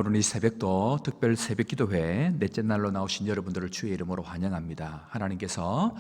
오늘 이 새벽도 특별 새벽기도회 넷째 날로 나오신 여러분들을 주의 이름으로 환영합니다. 하나님께서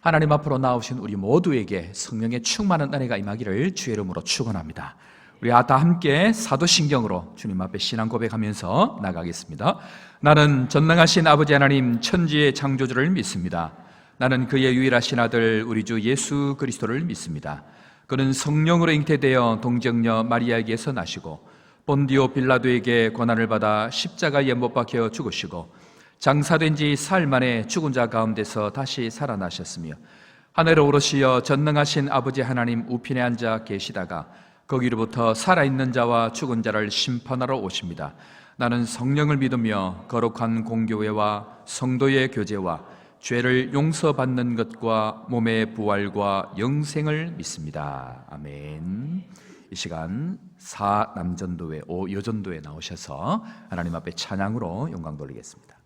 하나님 앞으로 나오신 우리 모두에게 성령의 충만한 은혜가 임하기를 주의 이름으로 축원합니다. 우리 다 함께 사도신경으로 주님 앞에 신앙 고백하면서 나가겠습니다. 나는 전능하신 아버지 하나님 천지의 창조주를 믿습니다. 나는 그의 유일하신 아들 우리 주 예수 그리스도를 믿습니다. 그는 성령으로 잉태되어 동정녀 마리아에게서 나시고 본디오 빌라도에게 고난을 받아 십자가에 못 박혀 죽으시고 장사된 지 사흘 만에 죽은 자 가운데서 다시 살아나셨으며 하늘에 오르시어 전능하신 아버지 하나님 우편에 앉아 계시다가 거기로부터 살아있는 자와 죽은 자를 심판하러 오십니다. 나는 성령을 믿으며 거룩한 공교회와 성도의 교제와 죄를 용서받는 것과 몸의 부활과 영생을 믿습니다. 아멘. 이 시간 4남전도회 5여전도회 나오셔서 하나님 앞에 찬양으로 영광 돌리겠습니다.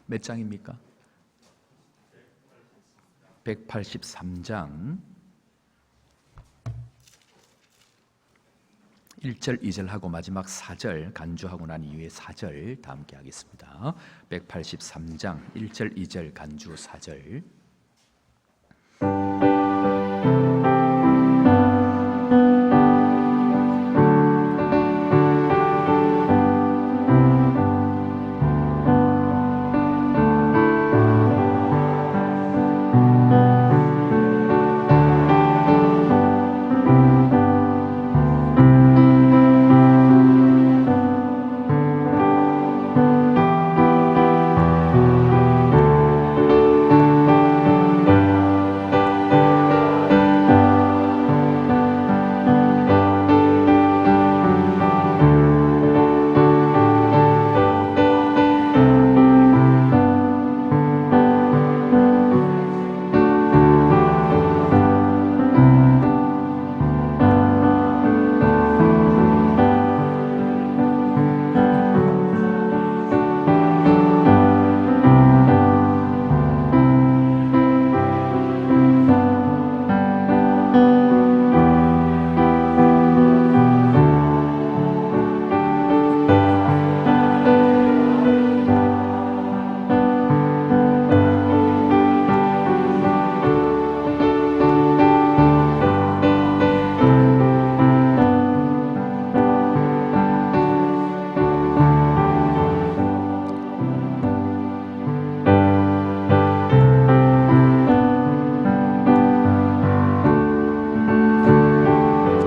몇 장입니까? 183장 1절, 2절 하고 마지막 4절 간주하고 난 이후에 4절 다 함께 하겠습니다. 183장 1절, 2절 간주 4절.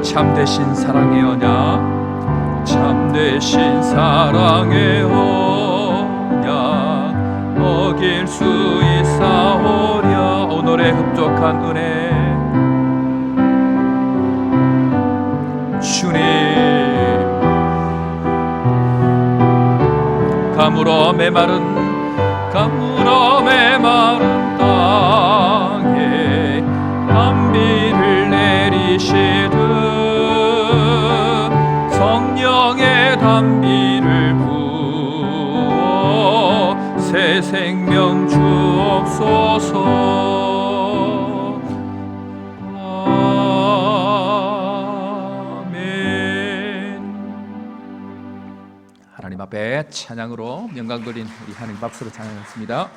참되신 사랑의 언약, 참되신 사랑의 언약 어길 수 있사오랴. 오늘의 흡족한 은혜 주님, 가물어 메마른 땅에 단비를 내리시듯 성령의 단비를 부어 새 생명 주옵소서. 아멘. 하나님 앞에 찬양으로 영광 돌린 우리 하나님 박수로 찬양했습니다.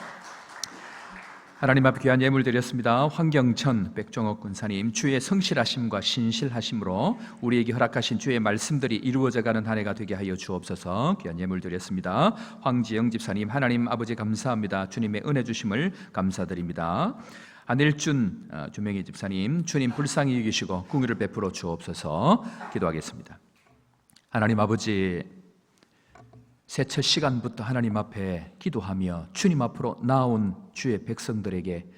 하나님 앞에 귀한 예물 드렸습니다. 황경천 백종옥 군사님, 주의 성실하심과 신실하심으로 우리에게 허락하신 주의 말씀들이 이루어져가는 한 해가 되게 하여 주옵소서. 귀한 예물 드렸습니다. 황지영 집사님, 하나님 아버지 감사합니다. 주님의 은혜 주심을 감사드립니다. 안일준 주명희 집사님, 주님 불쌍히 여기시고 긍휼을 베풀어 주옵소서. 기도하겠습니다. 하나님 아버지, 새첫 시간부터 하나님 앞에 기도하며 주님 앞으로 나온 주의 백성들에게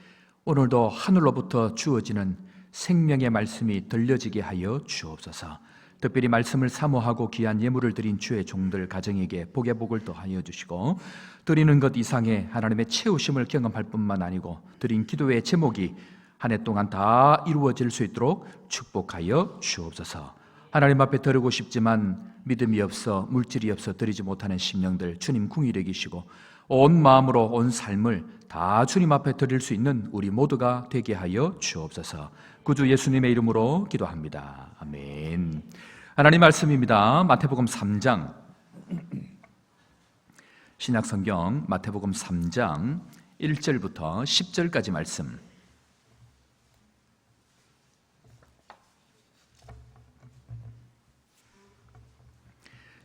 오늘도 하늘로부터 주어지는 생명의 말씀이 들려지게 하여 주옵소서. 특별히 말씀을 사모하고 귀한 예물을 드린 주의 종들 가정에게 복의 복을 더하여 주시고 드리는 것 이상의 하나님의 채우심을 경험할 뿐만 아니고 드린 기도의 제목이 한 해 동안 다 이루어질 수 있도록 축복하여 주옵소서. 하나님 앞에 드리고 싶지만 믿음이 없어 물질이 없어 드리지 못하는 심령들 주님 긍휼히 여기시고 온 마음으로 온 삶을 다 주님 앞에 드릴 수 있는 우리 모두가 되게 하여 주옵소서. 구주 예수님의 이름으로 기도합니다. 아멘. 하나님 말씀입니다. 마태복음 3장 신약성경 마태복음 3장 1절부터 10절까지 말씀.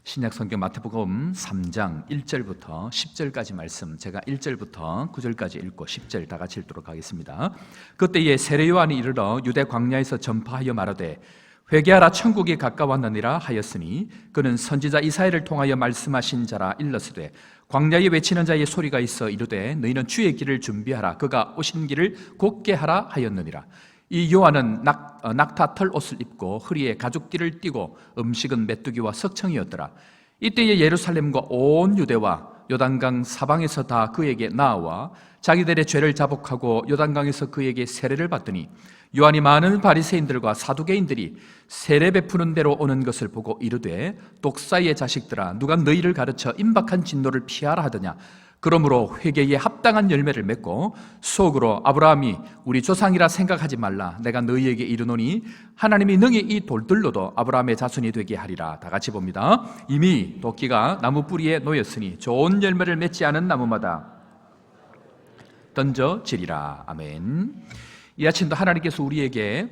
신약성경 마태복음 3장 1절부터 10절까지 말씀, 제가 1절부터 9절까지 읽고 10절 다 같이 읽도록 하겠습니다. 그때에 세례 요한이 이르러 유대 광야에서 전파하여 말하되 회개하라 천국이 가까웠느니라 하였으니 그는 선지자 이사야를 통하여 말씀하신 자라 일렀으되 광야에 외치는 자의 소리가 있어 이르되 너희는 주의 길을 준비하라 그가 오신 길을 곧게 하라 하였느니라. 이 요한은 낙타 털 옷을 입고 허리에 가죽띠를 띠고 음식은 메뚜기와 석청이었더라. 이때에 예루살렘과 온 유대와 요단강 사방에서 다 그에게 나와 자기들의 죄를 자복하고 요단강에서 그에게 세례를 받더니 요한이 많은 바리새인들과 사두개인들이 세례 베푸는 대로 오는 것을 보고 이르되 독사의 자식들아 누가 너희를 가르쳐 임박한 진노를 피하라 하더냐. 그러므로 회개에 합당한 열매를 맺고 속으로 아브라함이 우리 조상이라 생각하지 말라. 내가 너희에게 이르노니 하나님이 능히 이 돌들로도 아브라함의 자손이 되게 하리라. 다 같이 봅니다. 이미 도끼가 나무 뿌리에 놓였으니 좋은 열매를 맺지 않은 나무마다 던져지리라. 아멘. 이 아침도 하나님께서 우리에게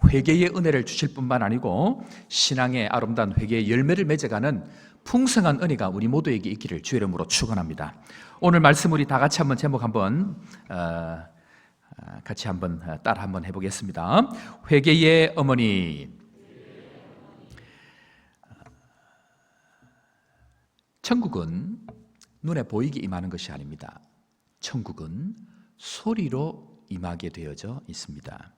회개의 은혜를 주실 뿐만 아니고 신앙의 아름다운 회개의 열매를 맺어가는 풍성한 은혜가 우리 모두에게 있기를 주의 이름으로 축원합니다. 오늘 말씀 우리 다 같이 한번 제목 한번 같이 한번 따라 한번 해보겠습니다. 회개의 어머니. 천국은 눈에 보이게 임하는 것이 아닙니다. 천국은 소리로 임하게 되어져 있습니다.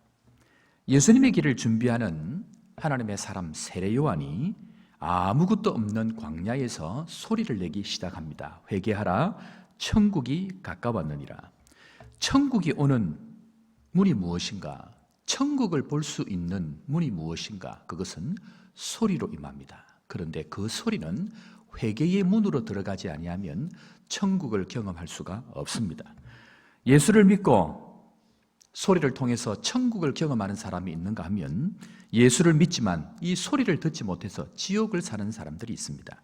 예수님의 길을 준비하는 하나님의 사람 세례 요한이 아무것도 없는 광야에서 소리를 내기 시작합니다. 회개하라 천국이 가까웠느니라. 천국이 오는 문이 무엇인가? 천국을 볼 수 있는 문이 무엇인가? 그것은 소리로 임합니다. 그런데 그 소리는 회개의 문으로 들어가지 아니하면 천국을 경험할 수가 없습니다. 예수를 믿고 소리를 통해서 천국을 경험하는 사람이 있는가 하면 예수를 믿지만 이 소리를 듣지 못해서 지옥을 사는 사람들이 있습니다.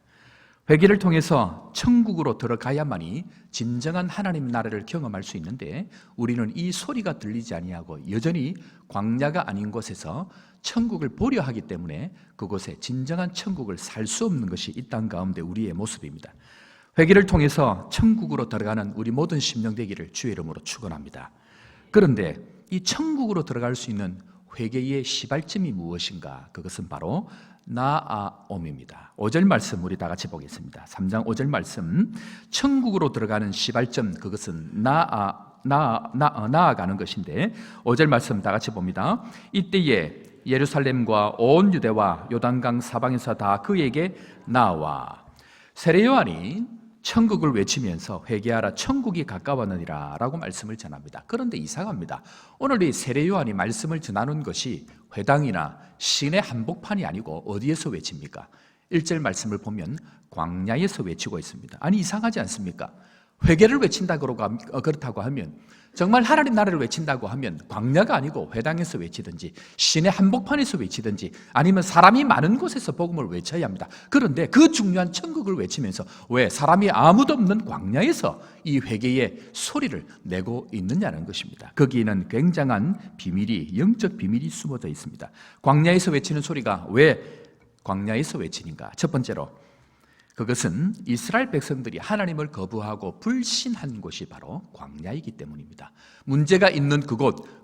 회개를 통해서 천국으로 들어가야만이 진정한 하나님 나라를 경험할 수 있는데 우리는 이 소리가 들리지 아니하고 여전히 광야가 아닌 곳에서 천국을 보려 하기 때문에 그곳에 진정한 천국을 살 수 없는 것이 이 땅 가운데 우리의 모습입니다. 회개를 통해서 천국으로 들어가는 우리 모든 심령 되기를 주의 이름으로 축원합니다. 그런데 이 천국으로 들어갈 수 있는 회개의 시발점이 무엇인가? 그것은 바로 나아옴입니다. 5절 말씀 우리 다 같이 보겠습니다. 3장 5절 말씀. 천국으로 들어가는 시발점, 그것은 나아가는 것인데 5절 말씀 다 같이 봅니다. 이때에 예루살렘과 온 유대와 요단강 사방에서 다 그에게 나와. 세례 요한이 천국을 외치면서 회개하라 천국이 가까웠느니라 라고 말씀을 전합니다. 그런데 이상합니다. 오늘 이 세례 요한이 말씀을 전하는 것이 회당이나 시내 한복판이 아니고 어디에서 외칩니까? 1절 말씀을 보면 광야에서 외치고 있습니다. 아니 이상하지 않습니까? 회개를 외친다고 그렇다고 하면 정말 하나님 나라를 외친다고 하면 광야가 아니고 회당에서 외치든지 시내 한복판에서 외치든지 아니면 사람이 많은 곳에서 복음을 외쳐야 합니다. 그런데 그 중요한 천국을 외치면서 왜 사람이 아무도 없는 광야에서 이 회개의 소리를 내고 있느냐는 것입니다. 거기에는 굉장한 비밀이, 영적 비밀이 숨어져 있습니다. 광야에서 외치는 소리가 왜 광야에서 외치는가? 첫 번째로 그것은 이스라엘 백성들이 하나님을 거부하고 불신한 곳이 바로 광야이기 때문입니다. 문제가 있는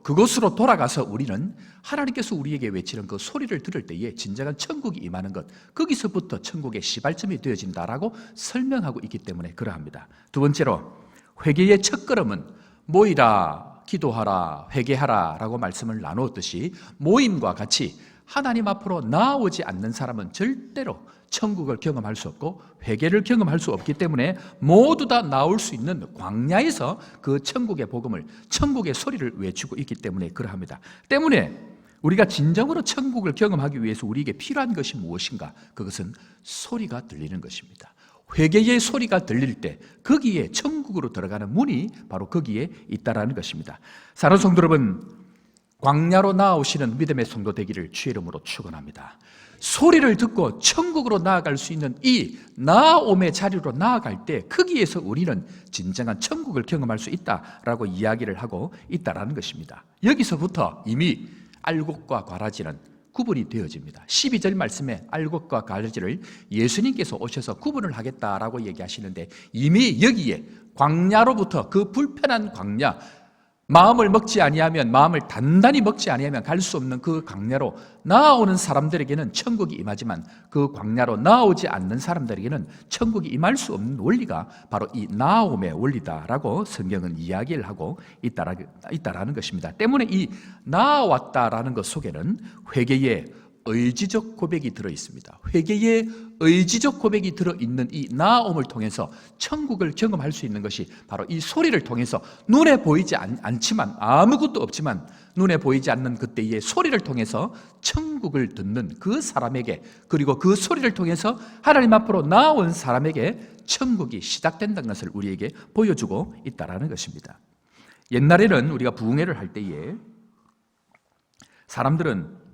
그곳으로 돌아가서 우리는 하나님께서 우리에게 외치는 그 소리를 들을 때에 진정한 천국이 임하는 것, 거기서부터 천국의 시발점이 되어진다라고 설명하고 있기 때문에 그러합니다. 두 번째로 회개의 첫걸음은 모이라, 기도하라, 회개하라 라고 말씀을 나누었듯이 모임과 같이 하나님 앞으로 나아오지 않는 사람은 절대로 천국을 경험할 수 없고 회개를 경험할 수 없기 때문에 모두 다 나올 수 있는 광야에서 그 천국의 복음을, 천국의 소리를 외치고 있기 때문에 그러합니다. 때문에 우리가 진정으로 천국을 경험하기 위해서 우리에게 필요한 것이 무엇인가? 그것은 소리가 들리는 것입니다. 회개의 소리가 들릴 때 거기에 천국으로 들어가는 문이 바로 거기에 있다라는 것입니다. 사랑하는 성도 여러분, 광야로 나아오시는 믿음의 성도 되기를 주의 이름으로 축원합니다. 소리를 듣고 천국으로 나아갈 수 있는 이 나아옴의 자리로 나아갈 때 거기에서 우리는 진정한 천국을 경험할 수 있다라고 이야기를 하고 있다라는 것입니다. 여기서부터 이미 알곡과 가라지는 구분이 되어집니다. 12절 말씀에 알곡과 가라지를 예수님께서 오셔서 구분을 하겠다라고 얘기하시는데 이미 여기에 광야로부터 그 불편한 광야, 마음을 먹지 아니하면, 마음을 단단히 먹지 아니하면 갈 수 없는 그 광야로 나아오는 사람들에게는 천국이 임하지만 그 광야로 나아오지 않는 사람들에게는 천국이 임할 수 없는 원리가 바로 이 나아옴의 원리다라고 성경은 이야기를 하고 있다라는 것입니다. 때문에 이 나아왔다라는 것 속에는 회개의 의지적 고백이 들어있습니다. 회개의 의지적 고백이 들어있는 이 나아옴을 통해서 천국을 경험할 수 있는 것이 바로 이 소리를 통해서 눈에 보이지 않지만, 아무것도 없지만 눈에 보이지 않는 그때의 소리를 통해서 천국을 듣는 그 사람에게, 그리고 그 소리를 통해서 하나님 앞으로 나아온 사람에게 천국이 시작된다는 것을 우리에게 보여주고 있다는 것입니다. 옛날에는 우리가 부흥회를 할 때에 사람들은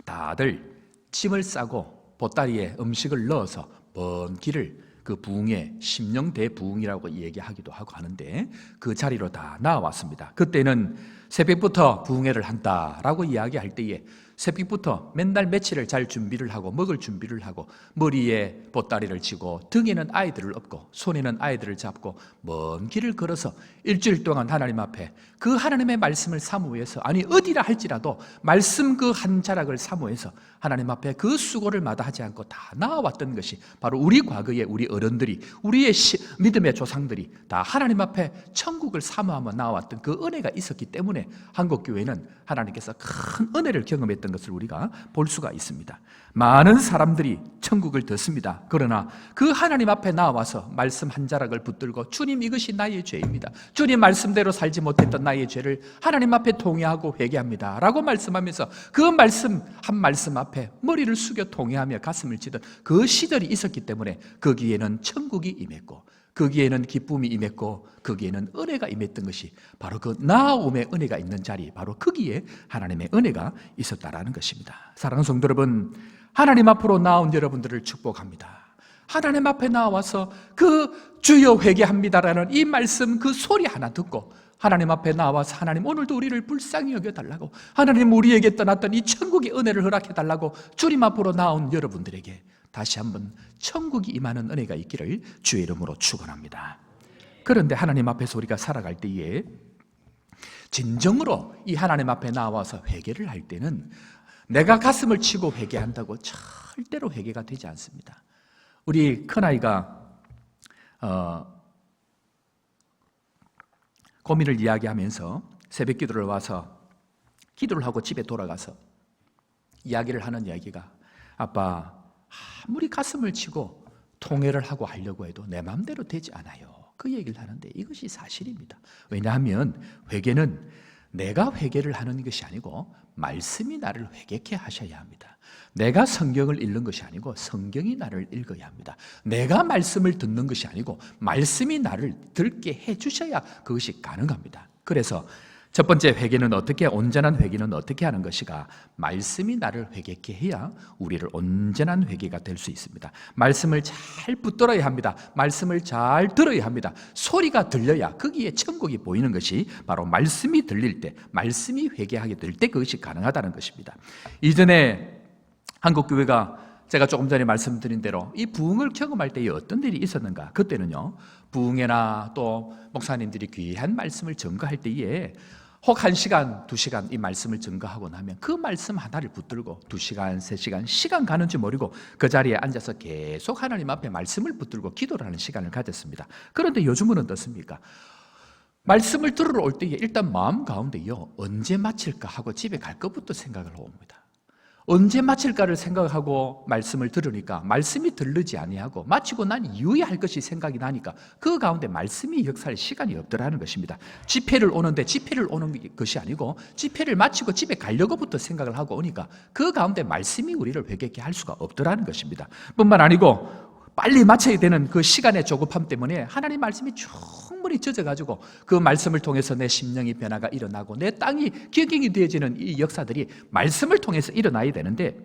다들 짐을 싸고 보따리에 음식을 넣어서 먼 길을 그 부흥회, 심령대 부흥이라고 얘기하기도 하고 하는데 그 자리로 다 나와왔습니다. 그때는 새벽부터 부흥회를 한다라고 이야기할 때에 새벽부터 맨날 며칠을 잘 준비를 하고 먹을 준비를 하고 머리에 보따리를 지고 등에는 아이들을 업고 손에는 아이들을 잡고 먼 길을 걸어서 일주일 동안 하나님 앞에 그 하나님의 말씀을 사모해서, 아니 어디라 할지라도 말씀 그 한 자락을 사모해서 하나님 앞에 그 수고를 마다하지 않고 다 나아왔던 것이 바로 우리 과거에 우리 어른들이, 우리의 믿음의 조상들이 다 하나님 앞에 천국을 사모하며 나아왔던 그 은혜가 있었기 때문에 한국교회는 하나님께서 큰 은혜를 경험했던 것을 우리가 볼 수가 있습니다. 많은 사람들이 천국을 듣습니다. 그러나 그 하나님 앞에 나와서 말씀 한 자락을 붙들고 주님, 이것이 나의 죄입니다. 주님 말씀대로 살지 못했던 나의 죄를 하나님 앞에 통회하고 회개합니다 라고 말씀하면서 그 말씀 한 말씀 앞에 머리를 숙여 통회하며 가슴을 치던 그 시절이 있었기 때문에 거기에는 천국이 임했고 거기에는 기쁨이 임했고 거기에는 은혜가 임했던 것이 바로 그 나아옴의 은혜가 있는 자리, 바로 거기에 하나님의 은혜가 있었다라는 것입니다. 사랑하는 성도 여러분, 하나님 앞으로 나온 여러분들을 축복합니다. 하나님 앞에 나와서 그 주여 회개합니다라는 이 말씀, 그 소리 하나 듣고 하나님 앞에 나와서 하나님 오늘도 우리를 불쌍히 여겨달라고, 하나님 우리에게 떠났던 이 천국의 은혜를 허락해달라고 주님 앞으로 나온 여러분들에게 다시 한번 천국이 임하는 은혜가 있기를 주의 이름으로 축원합니다. 그런데 하나님 앞에서 우리가 살아갈 때에 진정으로 이 하나님 앞에 나와서 회개를 할 때는 내가 가슴을 치고 회개한다고 절대로 회개가 되지 않습니다. 우리 큰아이가 고민을 이야기하면서 새벽 기도를 와서 기도를 하고 집에 돌아가서 이야기를 하는 이야기가, 아빠, 아무리 가슴을 치고 통회를 하고 하려고 해도 내 마음대로 되지 않아요. 그 얘기를 하는데 이것이 사실입니다. 왜냐하면 회개는 내가 회개를 하는 것이 아니고 말씀이 나를 회개케 하셔야 합니다. 내가 성경을 읽는 것이 아니고 성경이 나를 읽어야 합니다. 내가 말씀을 듣는 것이 아니고 말씀이 나를 듣게 해주셔야 그것이 가능합니다. 그래서 첫 번째 회개는 어떻게, 온전한 회개는 어떻게 하는 것이가, 말씀이 나를 회개케 해야 우리를 온전한 회개가 될 수 있습니다. 말씀을 잘 붙들어야 합니다. 말씀을 잘 들어야 합니다. 소리가 들려야 거기에 천국이 보이는 것이 바로 말씀이 들릴 때, 말씀이 회개하게 될 때 그것이 가능하다는 것입니다. 이전에 한국교회가 제가 조금 전에 말씀드린 대로 이 부흥을 경험할 때에 어떤 일이 있었는가? 그때는요, 부흥회나 또 목사님들이 귀한 말씀을 전거할 때에 혹 1시간, 2시간 이 말씀을 전거하고 나면 그 말씀 하나를 붙들고 2시간, 3시간, 시간 가는 줄 모르고 그 자리에 앉아서 계속 하나님 앞에 말씀을 붙들고 기도를 하는 시간을 가졌습니다. 그런데 요즘은 어떻습니까? 말씀을 들으러 올 때에 일단 마음 가운데요, 언제 마칠까 하고 집에 갈 것부터 생각을 옵니다. 언제 마칠까를 생각하고 말씀을 들으니까 말씀이 들르지 아니하고 마치고 난 이후에 할 것이 생각이 나니까 그 가운데 말씀이 역사할 시간이 없더라는 것입니다. 집회를 오는데 집회를 오는 것이 아니고 집회를 마치고 집에 가려고부터 생각을 하고 오니까 그 가운데 말씀이 우리를 회개케 할 수가 없더라는 것입니다. 뿐만 아니고 빨리 마쳐야 되는 그 시간의 조급함 때문에 하나님 말씀이 충분히 젖어가지고 그 말씀을 통해서 내 심령이 변화가 일어나고 내 땅이 기경이 되어지는 이 역사들이 말씀을 통해서 일어나야 되는데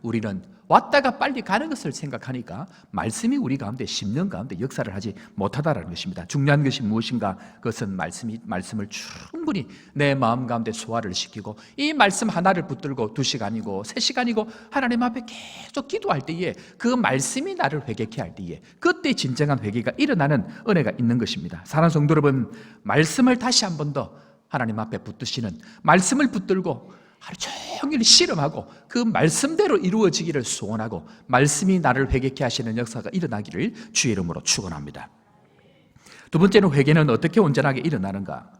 우리는 왔다가 빨리 가는 것을 생각하니까 말씀이 우리 가운데 심령 가운데 역사를 하지 못하다라는 것입니다. 중요한 것이 무엇인가? 그것은 말씀을 충분히 내 마음 가운데 소화를 시키고 이 말씀 하나를 붙들고 2시간이고 3시간이고 하나님 앞에 계속 기도할 때에 그 말씀이 나를 회개케 할 때에 그때 진정한 회개가 일어나는 은혜가 있는 것입니다. 사랑하는 성도 여러분, 말씀을 다시 한 번 더 하나님 앞에 붙드시는 말씀을 붙들고 하루 종일 실험하고 그 말씀대로 이루어지기를 소원하고 말씀이 나를 회개케 하시는 역사가 일어나기를 주의 이름으로 축원합니다. 두 번째는 회개는 어떻게 온전하게 일어나는가?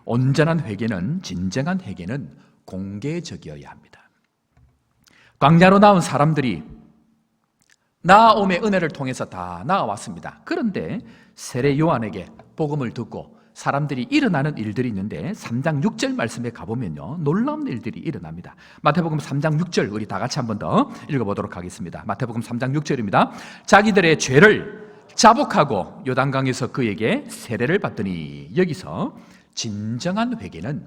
온전한 회개는, 진정한 회개는 공개적이어야 합니다. 광야로 나온 사람들이 나옴의 은혜를 통해서 다 나아왔습니다. 그런데 세례 요한에게 복음을 듣고 사람들이 일어나는 일들이 있는데 3장 6절 말씀에 가보면요, 놀라운 일들이 일어납니다. 마태복음 3장 6절 우리 다 같이 한 번 더 읽어보도록 하겠습니다. 마태복음 3장 6절입니다. 자기들의 죄를 자복하고 요단강에서 그에게 세례를 받더니, 여기서 진정한 회개는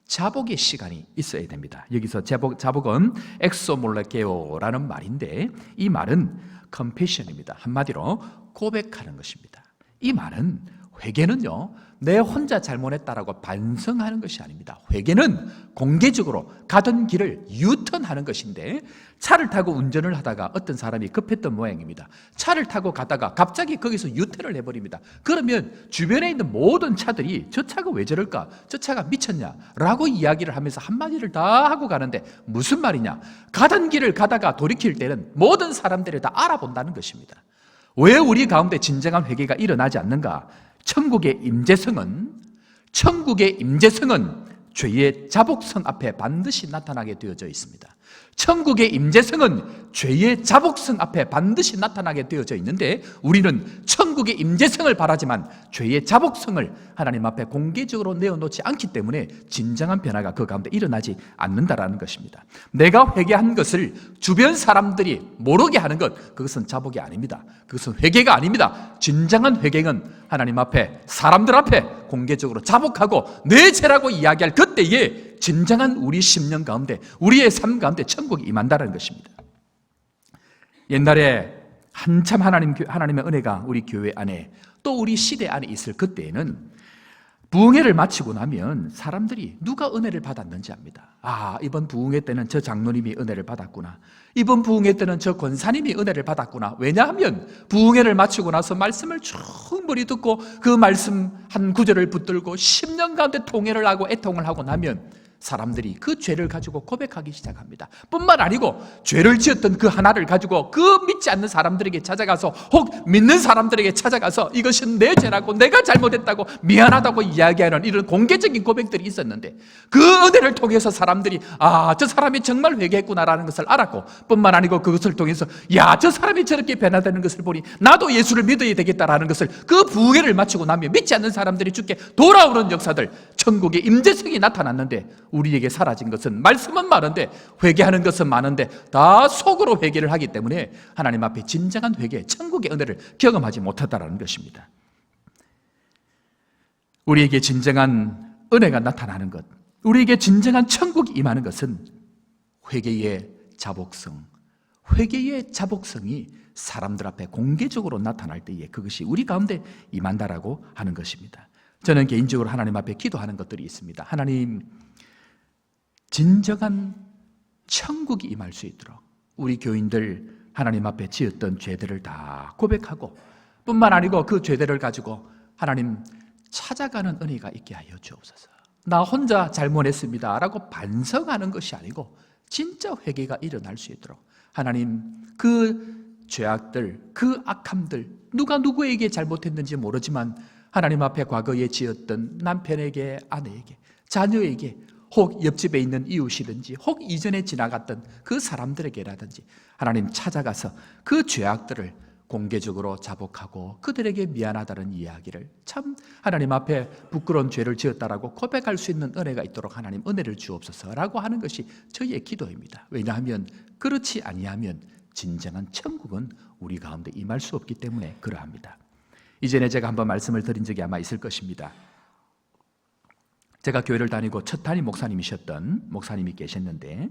자복의 시간이 있어야 됩니다. 여기서 자복은 엑소몰레게오라는 말인데 이 말은 confession입니다. 한마디로 고백하는 것입니다. 이 말은, 회개는요, 내 혼자 잘못했다라고 반성하는 것이 아닙니다. 회개는 공개적으로 가던 길을 유턴하는 것인데, 차를 타고 운전을 하다가 어떤 사람이 급했던 모양입니다. 차를 타고 가다가 갑자기 거기서 유턴을 해버립니다. 그러면 주변에 있는 모든 차들이 저 차가 왜 저럴까? 저 차가 미쳤냐? 라고 이야기를 하면서 한마디를 다 하고 가는데 무슨 말이냐? 가던 길을 가다가 돌이킬 때는 모든 사람들이 다 알아본다는 것입니다. 왜 우리 가운데 진정한 회개가 일어나지 않는가? 천국의 임재성은 죄의 자복성 앞에 반드시 나타나게 되어져 있습니다. 천국의 임재성은 죄의 자복성 앞에 반드시 나타나게 되어져 있는데 우리는 천국의 임재성을 바라지만 죄의 자복성을 하나님 앞에 공개적으로 내어놓지 않기 때문에 진정한 변화가 그 가운데 일어나지 않는다라는 것입니다. 내가 회개한 것을 주변 사람들이 모르게 하는 것, 그것은 자복이 아닙니다. 그것은 회개가 아닙니다. 진정한 회개는 하나님 앞에, 사람들 앞에 공개적으로 자복하고 내 죄라고 이야기할 그때에 진정한 우리 심령 가운데, 우리의 삶 가운데 천국이 임한다는 것입니다. 옛날에 한참 하나님의 은혜가 우리 교회 안에 또 우리 시대 안에 있을 그때에는 부흥회를 마치고 나면 사람들이 누가 은혜를 받았는지 압니다. 아, 이번 부흥회 때는 저 장로님이 은혜를 받았구나. 이번 부흥회 때는 저 권사님이 은혜를 받았구나. 왜냐하면 부흥회를 마치고 나서 말씀을 충분히 듣고 그 말씀 한 구절을 붙들고 10년 가운데 통회를 하고 애통을 하고 나면 사람들이 그 죄를 가지고 고백하기 시작합니다. 뿐만 아니고 죄를 지었던 그 하나를 가지고 그 믿지 않는 사람들에게 찾아가서, 혹 믿는 사람들에게 찾아가서 이것은 내 죄라고, 내가 잘못했다고, 미안하다고 이야기하는 이런 공개적인 고백들이 있었는데, 그 은혜를 통해서 사람들이 아, 저 사람이 정말 회개했구나라는 것을 알았고, 뿐만 아니고 그것을 통해서 야, 저 사람이 저렇게 변화되는 것을 보니 나도 예수를 믿어야 되겠다라는 것을, 그 부흥회를 마치고 나면 믿지 않는 사람들이 주께 돌아오는 역사들, 천국의 임재성이 나타났는데 우리에게 사라진 것은, 말씀은 많은데 회개하는 것은 많은데 다 속으로 회개를 하기 때문에 하나님 앞에 진정한 회개, 천국의 은혜를 경험하지 못하다라는 것입니다. 우리에게 진정한 은혜가 나타나는 것, 우리에게 진정한 천국이 임하는 것은 회개의 자복성, 회개의 자복성이 사람들 앞에 공개적으로 나타날 때에 그것이 우리 가운데 임한다라고 하는 것입니다. 저는 개인적으로 하나님 앞에 기도하는 것들이 있습니다. 하나님, 진정한 천국이 임할 수 있도록 우리 교인들 하나님 앞에 지었던 죄들을 다 고백하고, 뿐만 아니고 그 죄들을 가지고 하나님 찾아가는 은혜가 있게 하여 주옵소서. 나 혼자 잘못했습니다 라고 반성하는 것이 아니고 진짜 회개가 일어날 수 있도록 하나님, 그 죄악들, 그 악함들, 누가 누구에게 잘못했는지 모르지만 하나님 앞에 과거에 지었던 남편에게, 아내에게, 자녀에게 혹 옆집에 있는 이웃이든지 혹 이전에 지나갔던 그 사람들에게라든지 하나님 찾아가서 그 죄악들을 공개적으로 자복하고 그들에게 미안하다는 이야기를, 참 하나님 앞에 부끄러운 죄를 지었다라고 고백할 수 있는 은혜가 있도록 하나님 은혜를 주옵소서라고 하는 것이 저희의 기도입니다. 왜냐하면 그렇지 아니하면 진정한 천국은 우리 가운데 임할 수 없기 때문에 그러합니다. 이전에 제가 한번 말씀을 드린 적이 아마 있을 것입니다. 제가 교회를 다니고 첫 담임 목사님이셨던 목사님이 계셨는데,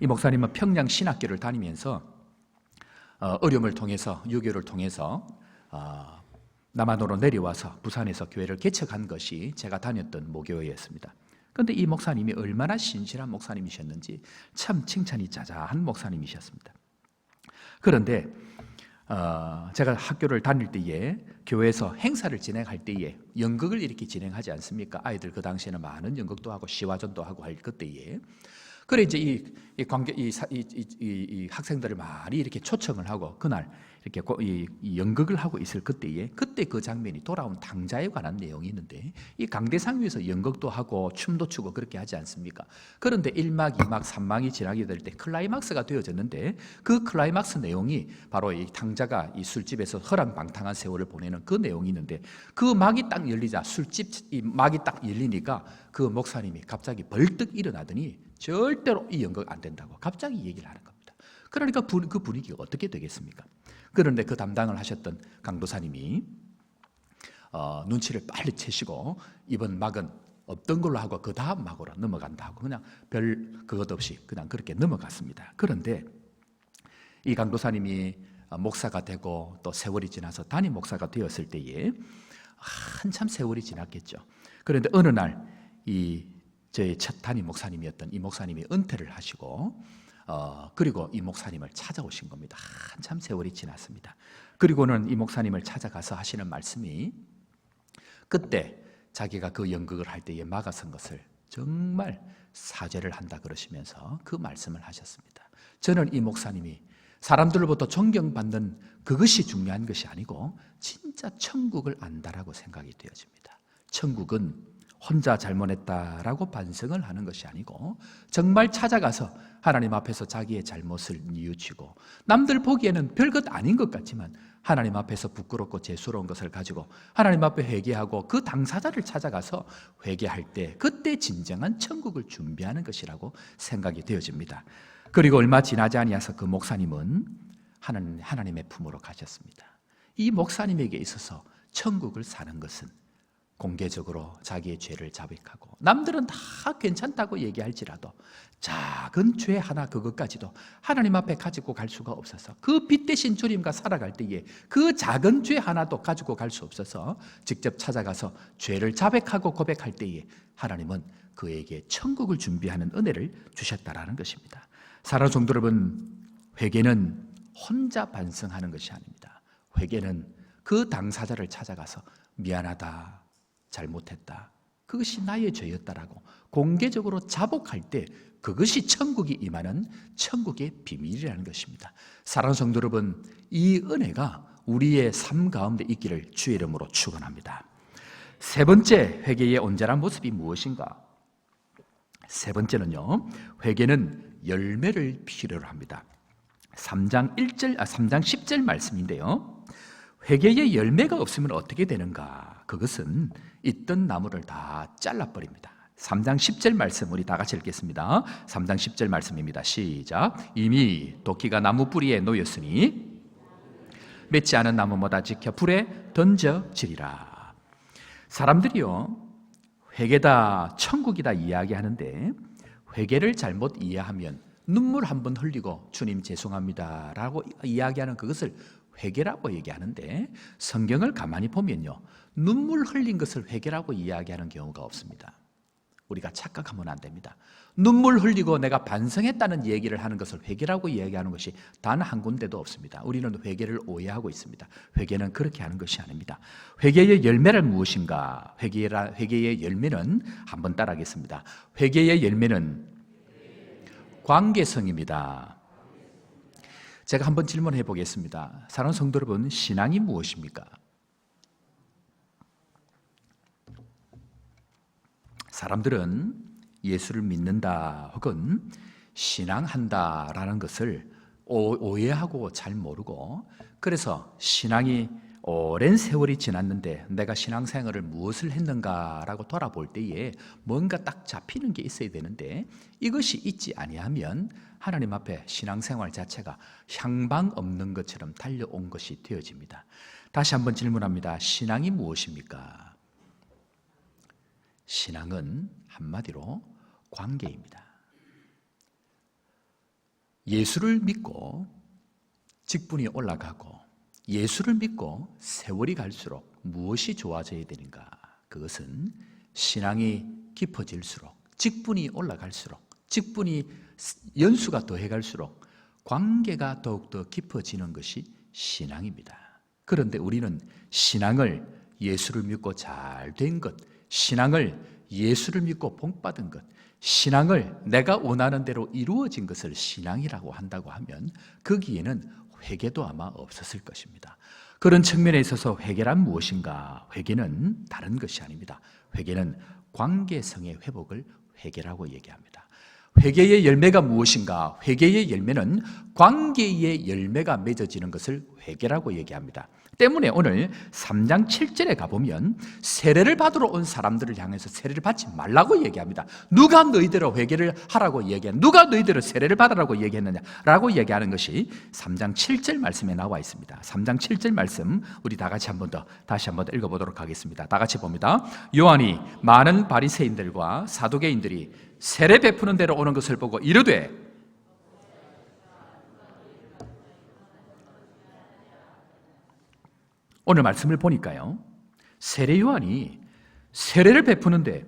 이 목사님은 평양 신학교를 다니면서 어려움을 통해서, 유교를 통해서 남한으로 내려와서 부산에서 교회를 개척한 것이 제가 다녔던 모교회였습니다. 그런데 이 목사님이 얼마나 신실한 목사님이셨는지 참 칭찬이 자자한 목사님이셨습니다. 그런데 제가 학교를 다닐 때에 교회에서 행사를 진행할 때에 연극을 이렇게 진행하지 않습니까? 아이들 그 당시에는 많은 연극도 하고 시화전도 하고 할 그때에, 그래 이제 이 학생들을 많이 이렇게 초청을 하고 그날 이렇게 이 연극을 하고 있을 그때 그 장면이 돌아온 당자에 관한 내용이 있는데, 이 강대상 위에서 연극도 하고 춤도 추고 그렇게 하지 않습니까? 그런데 1막, 2막, 3막이 지나게 될 때 클라이막스가 되어졌는데, 그 클라이막스 내용이 바로 이 당자가 이 술집에서 허랑방탕한 세월을 보내는 그 내용이 있는데, 그 막이 딱 열리자, 술집 이 막이 딱 열리니까 그 목사님이 갑자기 벌떡 일어나더니 절대로 이 연극 안 된다고 갑자기 얘기를 하는 겁니다. 그러니까 그 분위기가 어떻게 되겠습니까? 그런데 그 담당을 하셨던 강도사님이 눈치를 빨리 채시고 이번 막은 없던 걸로 하고 그 다음 막으로 넘어간다 하고 그냥 별 그것 없이 그냥 그렇게 넘어갔습니다. 그런데 이 강도사님이 목사가 되고 또 세월이 지나서 담임 목사가 되었을 때에 한참 세월이 지났겠죠. 그런데 어느 날 저의 첫 담임 목사님이었던 이 목사님이 은퇴를 하시고 그리고 이 목사님을 찾아오신 겁니다. 한참 세월이 지났습니다. 그리고는 이 목사님을 찾아가서 하시는 말씀이, 그때 자기가 그 연극을 할 때에 막아선 것을 정말 사죄를 한다 그러시면서 그 말씀을 하셨습니다. 저는 이 목사님이 사람들로부터 존경받는 그것이 중요한 것이 아니고 진짜 천국을 안다라고 생각이 되어집니다. 천국은 혼자 잘못했다라고 반성을 하는 것이 아니고 정말 찾아가서 하나님 앞에서 자기의 잘못을 뉘우치고, 남들 보기에는 별것 아닌 것 같지만 하나님 앞에서 부끄럽고 죄스러운 것을 가지고 하나님 앞에 회개하고 그 당사자를 찾아가서 회개할 때, 그때 진정한 천국을 준비하는 것이라고 생각이 되어집니다. 그리고 얼마 지나지 아니하서 그 목사님은 하나님의 품으로 가셨습니다. 이 목사님에게 있어서 천국을 사는 것은 공개적으로 자기의 죄를 자백하고, 남들은 다 괜찮다고 얘기할지라도 작은 죄 하나 그것까지도 하나님 앞에 가지고 갈 수가 없어서, 그 빛 대신 주님과 살아갈 때에 그 작은 죄 하나도 가지고 갈 수 없어서 직접 찾아가서 죄를 자백하고 고백할 때에 하나님은 그에게 천국을 준비하는 은혜를 주셨다라는 것입니다. 사랑하는 성도 여러분, 회개는 혼자 반성하는 것이 아닙니다. 회개는 그 당사자를 찾아가서 미안하다, 잘못했다, 그것이 나의 죄였다라고 공개적으로 자복할 때 그것이 천국이 임하는 천국의 비밀이라는 것입니다. 사랑하는 성도 여러분, 이 은혜가 우리의 삶 가운데 있기를 주의 이름으로 축원합니다. 세 번째, 회개의 온전한 모습이 무엇인가? 세 번째는요, 회개는 열매를 필요로 합니다. 3장 10절 말씀인데요, 회개의 열매가 없으면 어떻게 되는가? 그것은 있던 나무를 다 잘라버립니다. 3장 10절 말씀 우리 다 같이 읽겠습니다. 3장 10절 말씀입니다. 시작. 이미 도끼가 나무 뿌리에 놓였으니 맺지 않은 나무마다 지켜 불에 던져지리라. 사람들이요, 회개다, 천국이다 이야기하는데 회개를 잘못 이해하면 눈물 한 번 흘리고 주님 죄송합니다 라고 이야기하는 그것을 회개라고 얘기하는데, 성경을 가만히 보면요, 눈물 흘린 것을 회개라고 이야기하는 경우가 없습니다. 우리가 착각하면 안 됩니다. 눈물 흘리고 내가 반성했다는 얘기를 하는 것을 회개라고 이야기하는 것이 단 한 군데도 없습니다. 우리는 회개를 오해하고 있습니다. 회개는 그렇게 하는 것이 아닙니다. 회개의 열매는 무엇인가? 회개의 열매는 한번 따라하겠습니다. 회개의 열매는 관계성입니다. 제가 한번 질문해 보겠습니다. 사랑하는 성도 여러분, 신앙이 무엇입니까? 사람들은 예수를 믿는다 혹은 신앙한다라는 것을 오해하고 잘 모르고, 그래서 신앙이 오랜 세월이 지났는데 내가 신앙생활을 무엇을 했는가라고 돌아볼 때에 뭔가 딱 잡히는 게 있어야 되는데, 이것이 있지 아니하면 하나님 앞에 신앙생활 자체가 향방 없는 것처럼 달려온 것이 되어집니다. 다시 한번 질문합니다. 신앙이 무엇입니까? 신앙은 한마디로 관계입니다. 예수를 믿고 직분이 올라가고 예수를 믿고 세월이 갈수록 무엇이 좋아져야 되는가? 그것은 신앙이 깊어질수록, 직분이 올라갈수록, 직분이 연수가 더해갈수록 관계가 더욱더 깊어지는 것이 신앙입니다. 그런데 우리는 신앙을 예수를 믿고 잘 된 것, 신앙을 예수를 믿고 복받은 것, 신앙을 내가 원하는 대로 이루어진 것을 신앙이라고 한다고 하면 거기에는 회개도 아마 없었을 것입니다. 그런 측면에 있어서 회개란 무엇인가? 회개는 다른 것이 아닙니다. 회개는 관계성의 회복을 회개라고 얘기합니다. 회개의 열매가 무엇인가? 회개의 열매는 관계의 열매가 맺어지는 것을 회개라고 얘기합니다. 때문에 오늘 3장 7절에 가보면 세례를 받으러 온 사람들을 향해서 세례를 받지 말라고 얘기합니다. 누가 너희들을 회개를 하라고 얘기했느냐? 누가 너희들을 세례를 받으라고 얘기했느냐라고 얘기하는 것이 3장 7절 말씀에 나와 있습니다. 3장 7절 말씀 우리 다 같이 다시 한번 읽어보도록 하겠습니다. 다 같이 봅니다. 요한이 많은 바리새인들과 사두개인들이 세례 베푸는 데로 오는 것을 보고 이르되, 오늘 말씀을 보니까요, 세례 요한이 세례를 베푸는데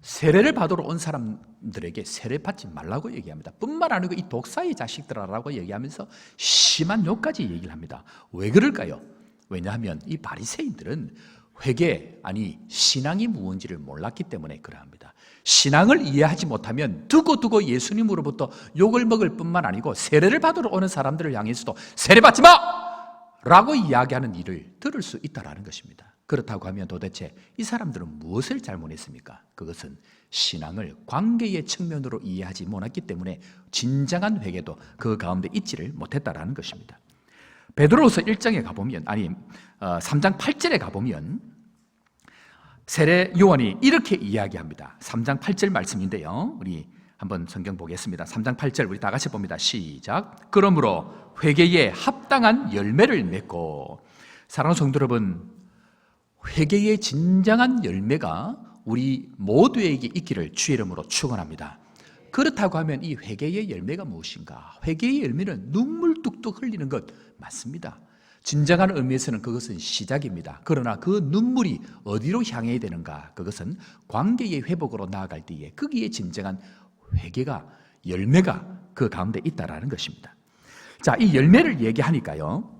세례를 받으러 온 사람들에게 세례 받지 말라고 얘기합니다. 뿐만 아니고 이 독사의 자식들아라고 얘기하면서 심한 욕까지 얘기를 합니다. 왜 그럴까요? 왜냐하면 이 바리새인들은 회개, 아니 신앙이 무엇인지를 몰랐기 때문에 그러합니다. 신앙을 이해하지 못하면 두고두고 예수님으로부터 욕을 먹을 뿐만 아니고 세례를 받으러 오는 사람들을 향해서도 세례 받지 마! 라고 이야기하는 일을 들을 수 있다는 것입니다. 그렇다고 하면 도대체 이 사람들은 무엇을 잘못했습니까? 그것은 신앙을 관계의 측면으로 이해하지 못했기 때문에 진정한 회개도 그 가운데 있지를 못했다는 것입니다. 베드로후서 1장에 가보면, 3장 8절에 가보면 세례 요한이 이렇게 이야기합니다. 3장 8절 말씀인데요, 우리 한번 성경 보겠습니다. 3장 8절 우리 다 같이 봅니다. 시작. 그러므로 회개에 합당한 열매를 맺고. 사랑하는 성도 여러분, 회개의 진정한 열매가 우리 모두에게 있기를 주의 이름으로 축원합니다. 그렇다고 하면 이 회개의 열매가 무엇인가? 회개의 열매는 눈물 뚝뚝 흘리는 것 맞습니다. 진정한 의미에서는 그것은 시작입니다. 그러나 그 눈물이 어디로 향해야 되는가? 그것은 관계의 회복으로 나아갈 때에 거기에 진정한 회개가, 열매가 그 가운데 있다라는 것입니다. 자, 이 열매를 얘기하니까요,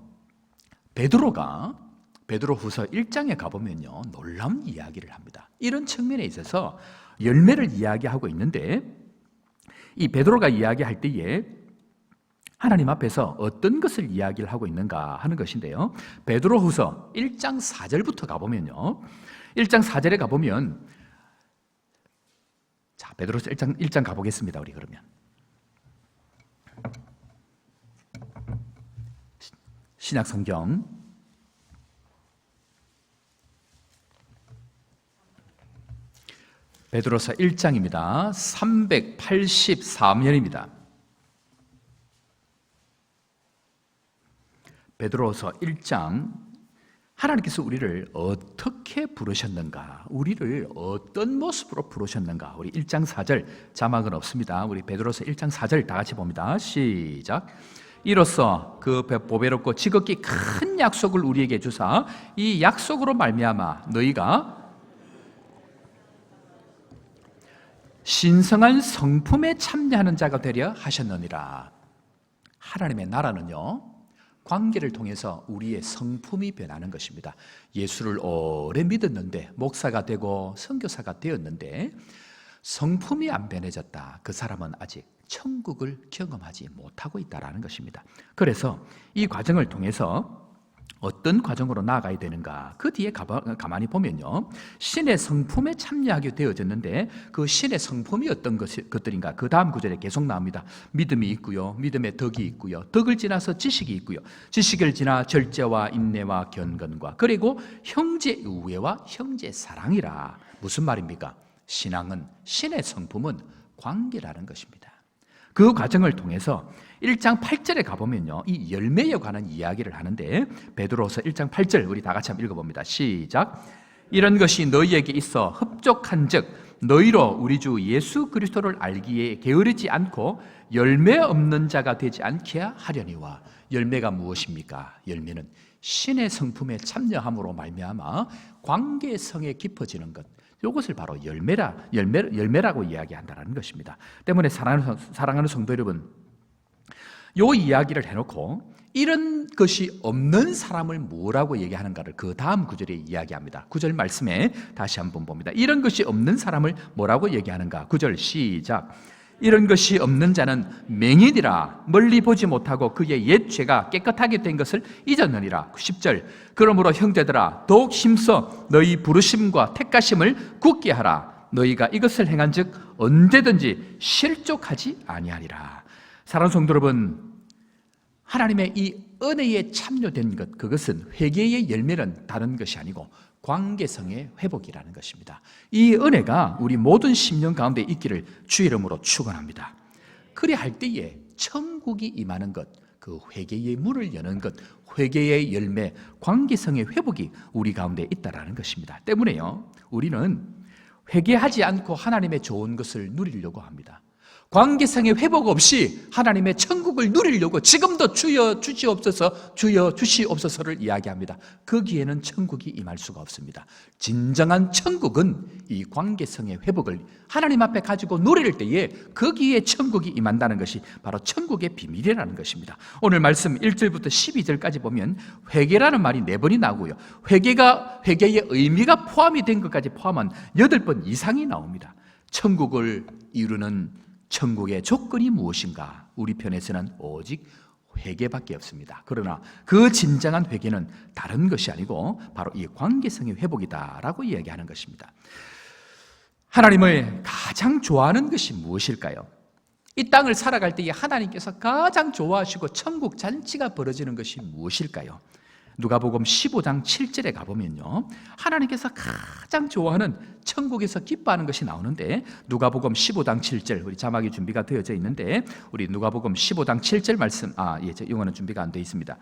베드로후서 1장에 가보면요, 놀라운 이야기를 합니다. 이런 측면에 있어서 열매를 이야기하고 있는데, 이 베드로가 이야기할 때에 하나님 앞에서 어떤 것을 이야기를 하고 있는가 하는 것인데요, 베드로후서 1장 4절부터 가보면요, 1장 4절에 가보면, 자, 베드로후서 1장 가보겠습니다. 우리 그러면 신약성경 베드로서 1장입니다. 383년입니다. 베드로서 1장, 하나님께서 우리를 어떻게 부르셨는가, 우리를 어떤 모습으로 부르셨는가. 우리 1장 4절, 자막은 없습니다. 우리 베드로서 1장 4절 다 같이 봅니다. 시작. 이로써 그 보배롭고 지극히 큰 약속을 우리에게 주사 이 약속으로 말미암아 너희가 신성한 성품에 참여하는 자가 되려 하셨느니라. 하나님의 나라는요, 관계를 통해서 우리의 성품이 변하는 것입니다. 예수를 오래 믿었는데, 목사가 되고 선교사가 되었는데 성품이 안 변해졌다. 그 사람은 아직 천국을 경험하지 못하고 있다는 것입니다. 그래서 이 과정을 통해서 어떤 과정으로 나아가야 되는가? 그 뒤에 가만히 보면요, 신의 성품에 참여하게 되어졌는데 그 신의 성품이 어떤 것들인가? 그 다음 구절에 계속 나옵니다. 믿음이 있고요, 믿음의 덕이 있고요, 덕을 지나서 지식이 있고요, 지식을 지나 절제와 인내와 견건과, 그리고 형제 우애와 형제 사랑이라. 무슨 말입니까? 신앙은, 신의 성품은 관계라는 것입니다. 그 과정을 통해서 1장 8절에 가보면요, 이 열매에 관한 이야기를 하는데, 베드로서 1장 8절 우리 다 같이 한번 읽어봅니다. 시작. 이런 것이 너희에게 있어 흡족한 즉 너희로 우리 주 예수 그리스도를 알기에 게으르지 않고 열매 없는 자가 되지 않게 하려니와. 열매가 무엇입니까? 열매는 신의 성품에 참여함으로 말미암아 관계성에 깊어지는 것, 이것을 바로 열매라고 이야기한다는 것입니다. 때문에 사랑하는 성도 여러분, 이 이야기를 해놓고 이런 것이 없는 사람을 뭐라고 얘기하는가를 그 다음 구절에 이야기합니다. 9절 말씀에 다시 한번 봅니다. 이런 것이 없는 사람을 뭐라고 얘기하는가? 9절 시작. 이런 것이 없는 자는 맹인이라, 멀리 보지 못하고 그의 옛 죄가 깨끗하게 된 것을 잊었느니라. 10절. 그러므로 형제들아 더욱 힘써 너희 부르심과 택하심을 굳게 하라. 너희가 이것을 행한즉 언제든지 실족하지 아니하리라. 사랑하는 성도 여러분, 하나님의 이 은혜에 참여된 것, 그것은 회개의 열매는 다른 것이 아니고 관계성의 회복이라는 것입니다. 이 은혜가 우리 모든 심령 가운데 있기를 주의 이름으로 축원합니다. 그리할 할 때에 천국이 임하는 것, 그 회개의 문을 여는 것, 회개의 열매, 관계성의 회복이 우리 가운데 있다라는 것입니다. 때문에요, 우리는 회개하지 않고 하나님의 좋은 것을 누리려고 합니다. 관계성의 회복 없이 하나님의 천국을 누리려고 지금도 주여 주시옵소서, 주여 주시옵소서를 이야기합니다. 거기에는 천국이 임할 수가 없습니다. 진정한 천국은 이 관계성의 회복을 하나님 앞에 가지고 누릴 때에 거기에 천국이 임한다는 것이 바로 천국의 비밀이라는 것입니다. 오늘 말씀 1절부터 12절까지 보면 회개라는 말이 4번이 나오고요, 회개의 의미가 포함이 된 것까지 포함한 8번 이상이 나옵니다. 천국을 이루는 천국의 조건이 무엇인가? 우리 편에서는 오직 회개밖에 없습니다. 그러나 그 진정한 회개는 다른 것이 아니고 바로 이 관계성의 회복이다라고 이야기하는 것입니다. 하나님을 가장 좋아하는 것이 무엇일까요? 이 땅을 살아갈 때에 하나님께서 가장 좋아하시고 천국 잔치가 벌어지는 것이 무엇일까요? 누가복음 15장 7절에 가보면요, 하나님께서 가장 좋아하는 천국에서 기뻐하는 것이 나오는데, 누가복음 15장 7절, 우리 자막이 준비가 되어져 있는데 우리 누가복음 15장 7절 말씀, 영어는 준비가 안 되어 있습니다.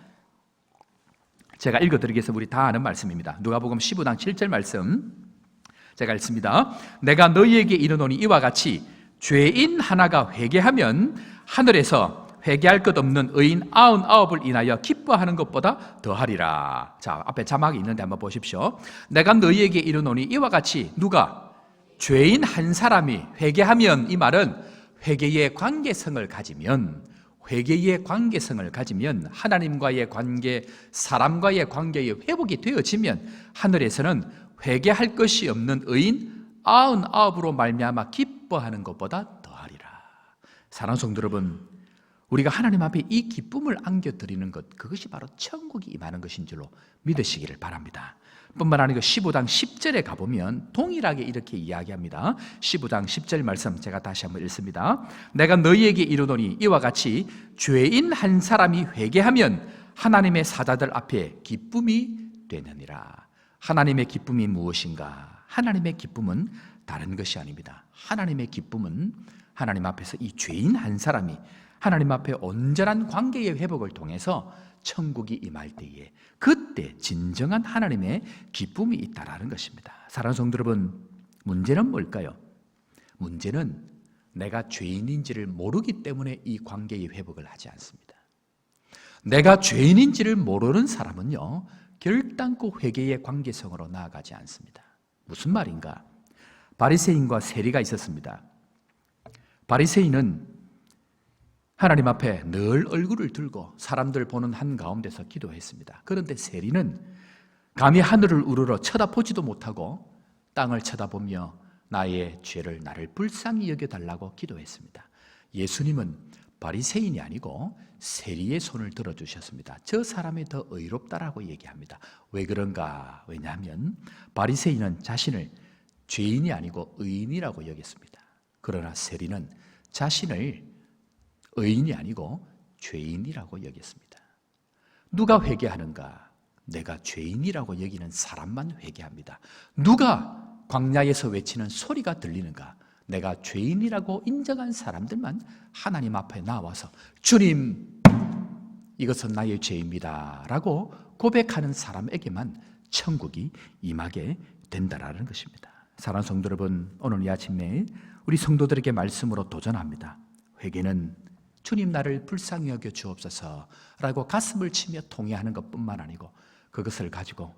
제가 읽어드리겠습니다. 우리 다 아는 말씀입니다. 누가복음 15장 7절 말씀 제가 읽습니다. 내가 너희에게 이르노니 이와 같이 죄인 하나가 회개하면 하늘에서 회개할 것 없는 의인 99을 인하여 기뻐하는 것보다 더하리라. 자, 앞에 자막이 있는데 한번 보십시오. 내가 너희에게 이르노니 이와 같이 누가? 죄인 한 사람이 회개하면, 이 말은 회개의 관계성을 가지면, 하나님과의 관계, 사람과의 관계의 회복이 되어지면 하늘에서는 회개할 것이 없는 의인 99으로 말미암아 기뻐하는 것보다 더하리라. 사랑하는 성도 여러분, 우리가 하나님 앞에 이 기쁨을 안겨드리는 것, 그것이 바로 천국이 임하는 것인 줄로 믿으시기를 바랍니다. 뿐만 아니고 15장 10절에 가보면 동일하게 이렇게 이야기합니다. 15장 10절 말씀 제가 다시 한번 읽습니다. 내가 너희에게 이르노니 이와 같이 죄인 한 사람이 회개하면 하나님의 사자들 앞에 기쁨이 되느니라. 하나님의 기쁨이 무엇인가? 하나님의 기쁨은 다른 것이 아닙니다. 하나님의 기쁨은 하나님 앞에서 이 죄인 한 사람이 하나님 앞에 온전한 관계의 회복을 통해서 천국이 임할 때에 그때 진정한 하나님의 기쁨이 있다라는 것입니다. 사랑하는 성도 여러분, 문제는 뭘까요? 문제는 내가 죄인인지를 모르기 때문에 이 관계의 회복을 하지 않습니다. 내가 죄인인지를 모르는 사람은요, 결단코 회개의 관계성으로 나아가지 않습니다. 무슨 말인가? 바리새인과 세리가 있었습니다. 바리새인은 하나님 앞에 늘 얼굴을 들고 사람들 보는 한가운데서 기도했습니다. 그런데 세리는 감히 하늘을 우러러 쳐다보지도 못하고 땅을 쳐다보며 나의 죄를, 나를 불쌍히 여겨달라고 기도했습니다. 예수님은 바리새인이 아니고 세리의 손을 들어주셨습니다. 저 사람이 더 의롭다라고 얘기합니다. 왜 그런가? 왜냐하면 바리새인은 자신을 죄인이 아니고 의인이라고 여겼습니다. 그러나 세리는 자신을 의인이 아니고 죄인이라고 여겼습니다. 누가 회개하는가? 내가 죄인이라고 여기는 사람만 회개합니다. 누가 광야에서 외치는 소리가 들리는가? 내가 죄인이라고 인정한 사람들만 하나님 앞에 나와서 주님, 이것은 나의 죄입니다 라고 고백하는 사람에게만 천국이 임하게 된다라는 것입니다. 사랑하는 성도 여러분, 오늘 이 아침에 우리 성도들에게 말씀으로 도전합니다. 회개는 주님 나를 불쌍히 여겨 주옵소서 라고 가슴을 치며 통회하는 것뿐만 아니고 그것을 가지고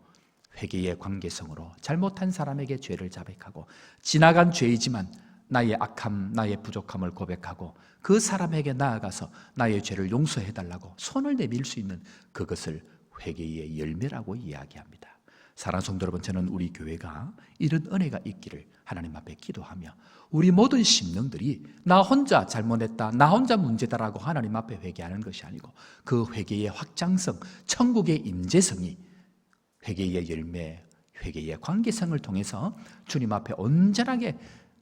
회개의 관계성으로 잘못한 사람에게 죄를 자백하고 지나간 죄이지만 나의 악함, 나의 부족함을 고백하고 그 사람에게 나아가서 나의 죄를 용서해달라고 손을 내밀 수 있는 그것을 회개의 열매라고 이야기합니다. 사랑하는 성도 여러분, 저는 우리 교회가 이런 은혜가 있기를 하나님 앞에 기도하며 우리 모든 심령들이 나 혼자 잘못했다, 나 혼자 문제다라고 하나님 앞에 회개하는 것이 아니고 그 회개의 확장성, 천국의 임재성이 회개의 열매, 회개의 관계성을 통해서 주님 앞에 온전하게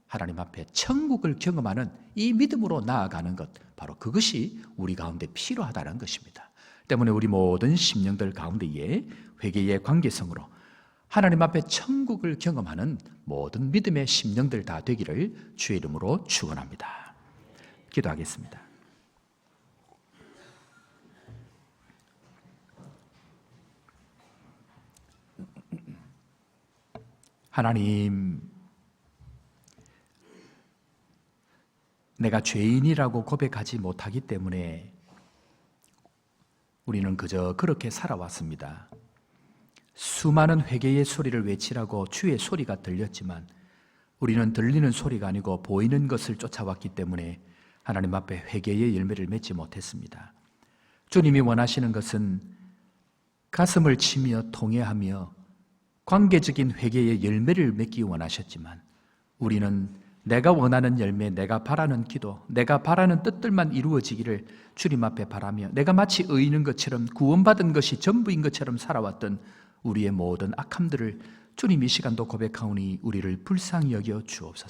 하나님 앞에 천국을 경험하는 이 믿음으로 나아가는 것, 바로 그것이 우리 가운데 필요하다는 것입니다. 때문에 우리 모든 심령들 가운데에 회개의 관계성으로 하나님 앞에 천국을 경험하는 모든 믿음의 심령들 다 되기를 주의 이름으로 축원합니다. 기도하겠습니다. 하나님, 내가 죄인이라고 고백하지 못하기 때문에 우리는 그저 그렇게 살아왔습니다. 수많은 회개의 소리를 외치라고 주의 소리가 들렸지만 우리는 들리는 소리가 아니고 보이는 것을 쫓아왔기 때문에 하나님 앞에 회개의 열매를 맺지 못했습니다. 주님이 원하시는 것은 가슴을 치며 통회하며 관계적인 회개의 열매를 맺기 원하셨지만 우리는 내가 원하는 열매, 내가 바라는 기도, 내가 바라는 뜻들만 이루어지기를 주님 앞에 바라며 내가 마치 의인인 것처럼 구원받은 것이 전부인 것처럼 살아왔던 우리의 모든 악함들을 주님 이 시간도 고백하오니 우리를 불쌍히 여겨 주옵소서.